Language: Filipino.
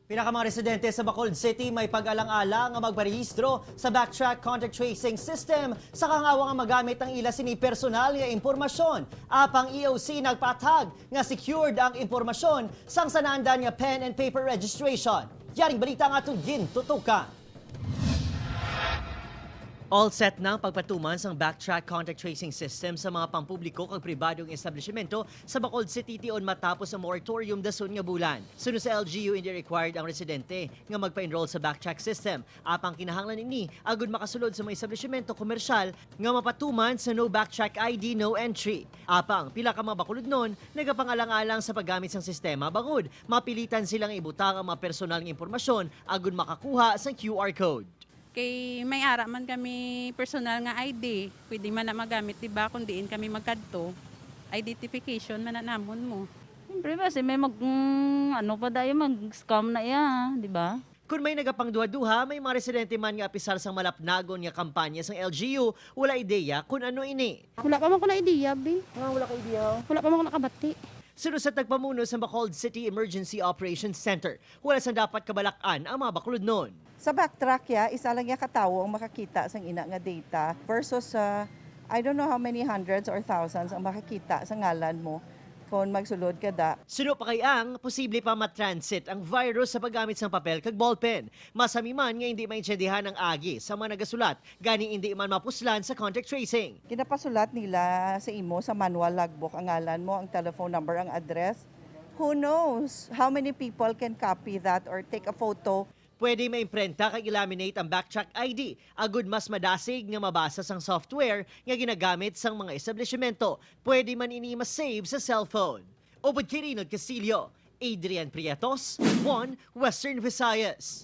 Mga residente sa Bacolod City may pag-alang-alang ang magparehistro sa backtrack contact tracing system sa kangawang ang magamit ang ila sini personal nga impormasyon. Apang EOC nagpatag nga secured ang impormasyon sang sanandan nga pen and paper registration. Yaring balita nga itong gintutukan. All set na ang pagpatuman sa backtrack contact tracing system sa mga pampubliko kag pribadong establishmento sa Bacolod City tion matapos ang moratorium dason nga bulan. Sunod sa LGU, hindi required ang residente nga magpa-enroll sa backtrack system. Apang kinahanglan ini agud makasulod sa mga establishmento komersyal nga mapatuman sa no backtrack ID, no entry. Apang pila ka mga Bacolodnon nagapangalang-alang sa paggamit sang sistema bangod mapilitan silang ibutang ang mga personal nga impormasyon agud makakuha sa QR code. Kay may ara man kami personal nga ID, pwede man na magamit, diba? Kung diin kami magkadto, identification man na namon mo. Siyempre ba, may ano pa dayo, mag-scam na iya, di ba? Kung may nagapangduha-duha, may mga residente man nga apisar sang malapnagon nga kampanya sang LGU, wala ideya kung ano ini. Wala pa man ko na idea, be. Wala ka ideya? Wala pa man ko nakabati. Sunod sa tagpamuno sa Bacolod City Emergency Operations Center, wala sang dapat kabalakan ang mga Bacolodnon. Sa backtrack isa lang ya katawo ang makakita sang ina nga data versus I don't know how many hundreds or thousands ang makakita sa ngalan mo kung magsulod ka da. Suno pa kay ang posible pa matransit ang virus sa paggamit ng papel kag ballpen. Masami man nga hindi maintindihan ang agi sa mga nagasulat, gani hindi man mapuslan sa contact tracing. Kinapasulat nila sa imo sa manual logbook ang ngalan mo, ang telephone number, ang address. Who knows how many people can copy that or take a photo? Pwede maimprenta kag ilaminate ang backtrack ID. Agud mas madasig nga mabasa sang software nga ginagamit sang mga establishmento. Pwede man ini ma-save sa cellphone. Obod Kirinod Castillo, Adrian Prietos, 1 Western Visayas.